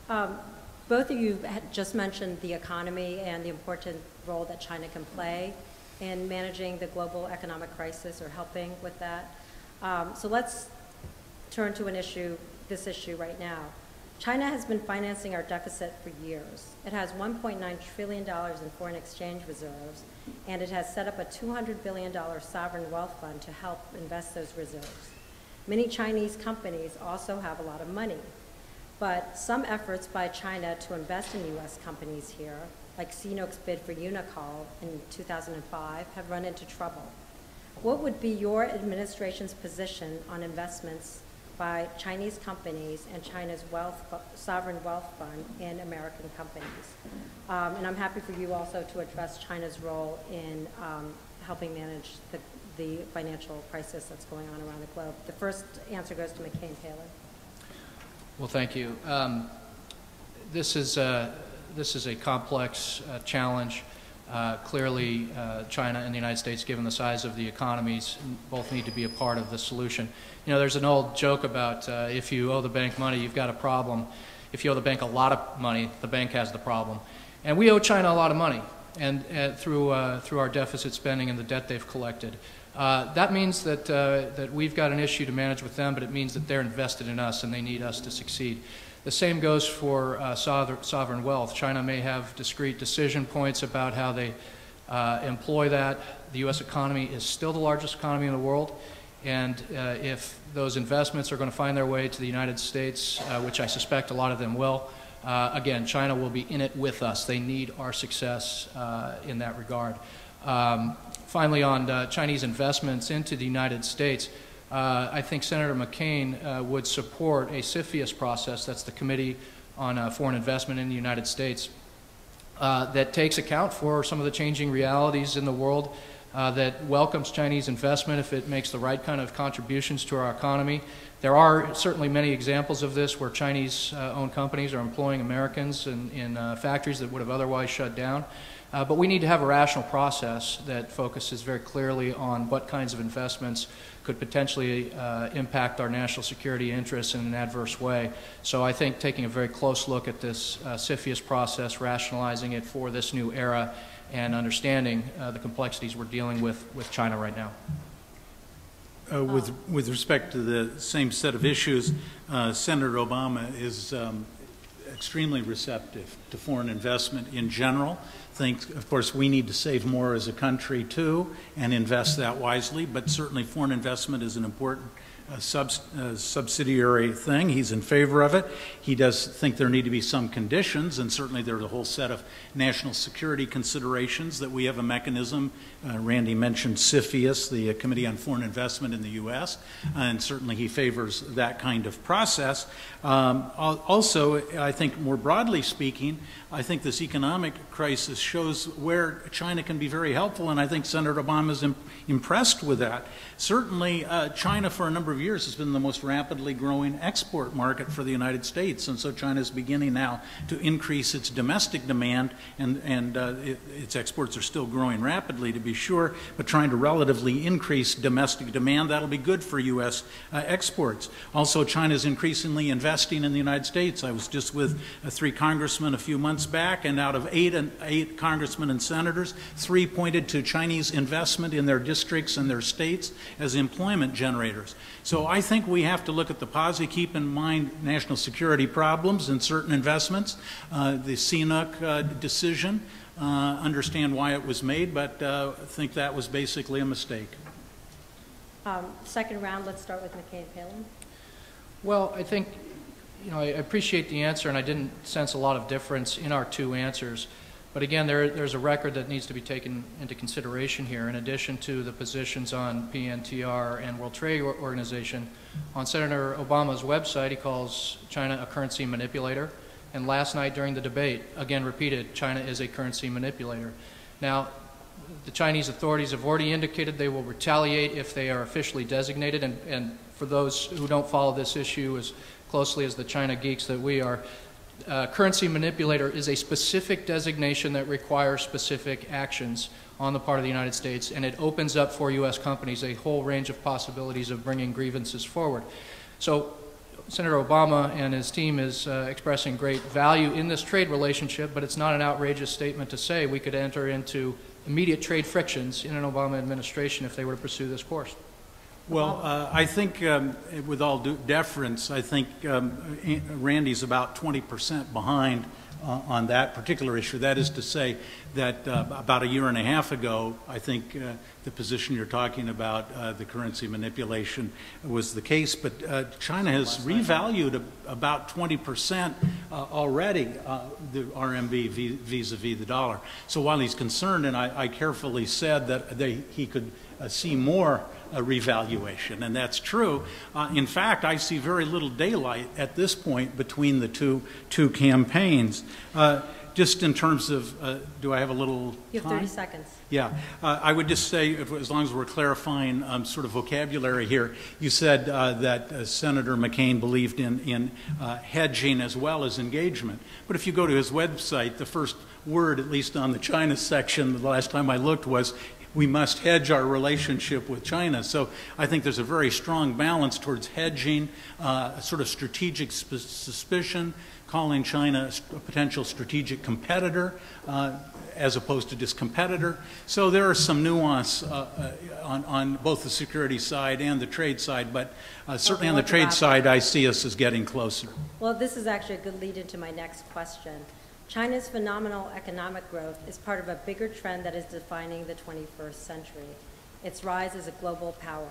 Both of you had just mentioned the economy and the important role that China can play in managing the global economic crisis or helping with that. So let's turn to this issue right now. China has been financing our deficit for years. It has $1.9 trillion in foreign exchange reserves, and it has set up a $200 billion sovereign wealth fund to help invest those reserves. Many Chinese companies also have a lot of money, but some efforts by China to invest in U.S. companies here, like CNOOC's bid for Unicall in 2005, have run into trouble. What would be your administration's position on investments by Chinese companies and China's sovereign wealth fund in American companies? And I'm happy for you also to address China's role in helping manage the financial crisis that's going on around the globe. The first answer goes to McCain-Palin. Well, thank you. This is a complex challenge. Clearly, China and the United States, given the size of the economies, both need to be a part of the solution. You know, there's an old joke about if you owe the bank money, you've got a problem. If you owe the bank a lot of money, the bank has the problem. And we owe China a lot of money, and through our deficit spending and the debt they've collected. That means that we've got an issue to manage with them, but it means that they're invested in us and they need us to succeed. The same goes for sovereign wealth. China may have discrete decision points about how they employ that. The U.S. economy is still the largest economy in the world, and if those investments are going to find their way to the United States, which I suspect a lot of them will, again, China will be in it with us. They need our success in that regard. Finally, on Chinese investments into the United States, I think Senator McCain would support a CFIUS process, that's the Committee on Foreign Investment in the United States, that takes account for some of the changing realities in the world, that welcomes Chinese investment if it makes the right kind of contributions to our economy. There are certainly many examples of this where Chinese-owned companies are employing Americans in factories that would have otherwise shut down. But we need to have a rational process that focuses very clearly on what kinds of investments could potentially impact our national security interests in an adverse way. So I think taking a very close look at this CFIUS process, rationalizing it for this new era, and understanding the complexities we're dealing with China right now. With respect to the same set of issues, Senator Obama is extremely receptive to foreign investment in general. Think, of course, we need to save more as a country too and invest that wisely, but certainly foreign investment is an important subsidiary thing. He's in favor of it. He does think there need to be some conditions, and certainly there's a whole set of national security considerations that we have a mechanism. Randy mentioned CFIUS, the Committee on Foreign Investment in the U.S., and certainly he favors that kind of process. Also, I think more broadly speaking, I think this economic crisis shows where China can be very helpful, and I think Senator Obama is impressed with that. Certainly, China for a number of years has been the most rapidly growing export market for the United States, and so China is beginning now to increase its domestic demand, and its exports are still growing rapidly, to be sure, but trying to relatively increase domestic demand. That'll be good for U.S. Exports. Also, China is increasingly investing in the United States. I was just with 3 congressmen a few months back, and out of 8 congressmen and senators, 3 pointed to Chinese investment in their districts and their states as employment generators. So I think we have to look at the positive, keep in mind national security problems and certain investments, the CNOOC decision, understand why it was made, but I think that was basically a mistake. Second round, let's start with McCain-Palin. Well, I think, you know, I appreciate the answer, and I didn't sense a lot of difference in our 2 answers. But again, there's a record that needs to be taken into consideration here. In addition to the positions on PNTR and World Trade Organization, on Senator Obama's website, he calls China a currency manipulator. And last night during the debate, again repeated, China is a currency manipulator. Now, the Chinese authorities have already indicated they will retaliate if they are officially designated. And for those who don't follow this issue as closely as the China geeks that we are, currency manipulator is a specific designation that requires specific actions on the part of the United States, and it opens up for U.S. companies a whole range of possibilities of bringing grievances forward. So Senator Obama and his team is expressing great value in this trade relationship, but it's not an outrageous statement to say we could enter into immediate trade frictions in an Obama administration if they were to pursue this course. Well, I think, with all due deference, I think Randy's about 20% behind on that particular issue. That is to say that about a year and a half ago, I think the position you're talking about, the currency manipulation, was the case. But China has revalued about 20% already the RMB vis-a-vis the dollar. So while he's concerned, and I carefully said that he could see more revaluation, and that's true. In fact, I see very little daylight at this point between the two campaigns. Just in terms of, do I have a little You have 30 seconds. Yeah, I would just say, as long as we're clarifying sort of vocabulary here, you said that Senator McCain believed in hedging as well as engagement. But if you go to his website, the first word, at least on the China section, the last time I looked, was we must hedge our relationship with China. So I think there's a very strong balance towards hedging, a sort of strategic suspicion, calling China a potential strategic competitor as opposed to just competitor. So there are some nuance on both the security side and the trade side, but certainly on the trade side, I see us as getting closer. Well, this is actually a good lead into my next question. China's phenomenal economic growth is part of a bigger trend that is defining the 21st century, its rise as a global power.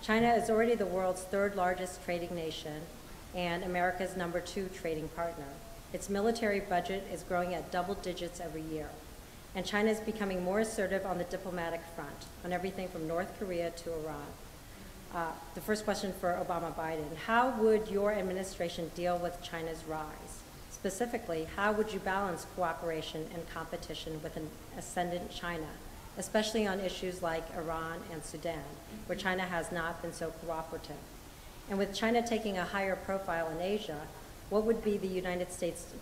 China is already the world's third largest trading nation and America's #2 trading partner. Its military budget is growing at double digits every year. And China is becoming more assertive on the diplomatic front, on everything from North Korea to Iran. The first question for Obama-Biden: how would your administration deal with China's rise? Specifically, how would you balance cooperation and competition with an ascendant China, especially on issues like Iran and Sudan, where China has not been so cooperative? And with China taking a higher profile in Asia, what should be the United States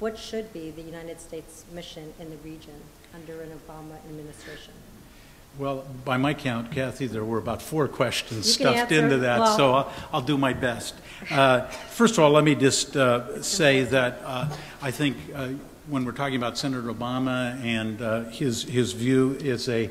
mission in the region under an Obama administration? Well, by my count, Kathy, there were about 4 questions stuffed into that, so I'll do my best. First of all, let me just say that I think when we're talking about Senator Obama and his view is a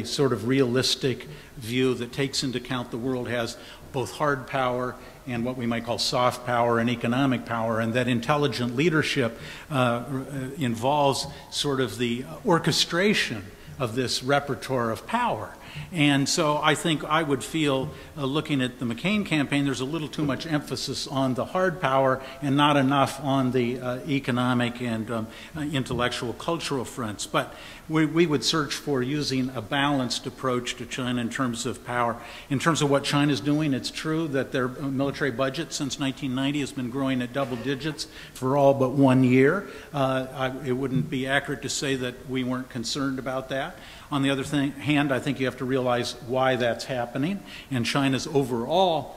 sort of realistic view that takes into account the world has both hard power and what we might call soft power and economic power, and that intelligent leadership involves sort of the orchestration of this repertoire of power. And so I think I would feel, looking at the McCain campaign, there's a little too much emphasis on the hard power and not enough on the economic and intellectual cultural fronts. But we would search for using a balanced approach to China in terms of power. In terms of what China's doing, it's true that their military budget since 1990 has been growing at double digits for all but 1 year. It wouldn't be accurate to say that we weren't concerned about that. On the other hand, I think you have to realize why that's happening. And China's overall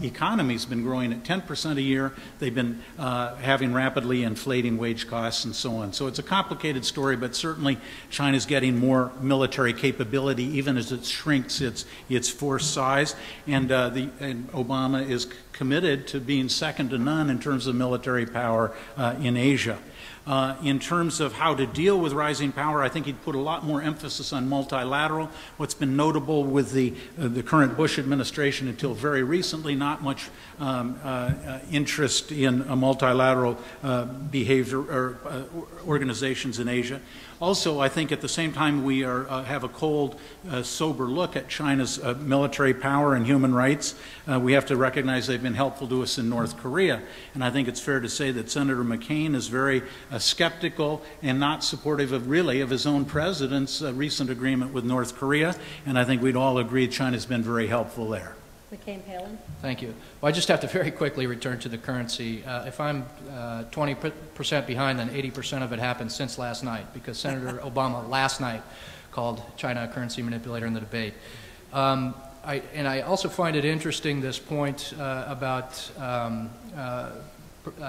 economy has been growing at 10% a year. They've been having rapidly inflating wage costs and so on. So it's a complicated story, but certainly China's getting more military capability even as it shrinks its force size. And Obama is committed to being second to none in terms of military power in Asia. In terms of how to deal with rising power, I think he'd put a lot more emphasis on multilateral. What's been notable with the current Bush administration until very recently, not much interest in a multilateral behavior or organizations in Asia. Also, I think at the same time we have a cold, sober look at China's military power and human rights. We have to recognize they've been helpful to us in North Korea. And I think it's fair to say that Senator McCain is very skeptical and not supportive of his own president's recent agreement with North Korea. And I think we'd all agree China's been very helpful there. McCain-Palin. Thank you. Well, I just have to very quickly return to the currency. If I'm 20% behind, then 80% of it happened since last night, because Senator Obama last night called China a currency manipulator in the debate. I also find it interesting, this point about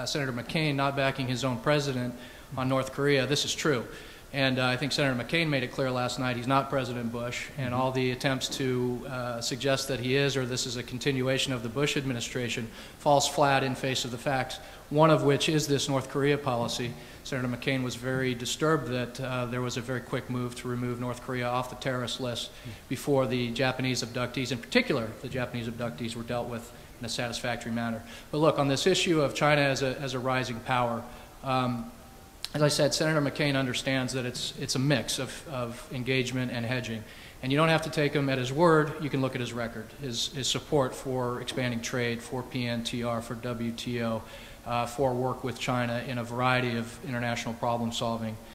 Senator McCain not backing his own president on North Korea. This is true. And I think Senator McCain made it clear last night he's not President Bush, and all the attempts to suggest that he is or this is a continuation of the Bush administration falls flat in face of the facts, one of which is this North Korea policy. Senator McCain was very disturbed that there was a very quick move to remove North Korea off the terrorist list before the Japanese abductees, in particular the Japanese abductees, were dealt with in a satisfactory manner. But look, on this issue of China as a rising power, as I said, Senator McCain understands that it's a mix of engagement and hedging. And you don't have to take him at his word. You can look at his record, his support for expanding trade, for PNTR, for WTO, for work with China in a variety of international problem solving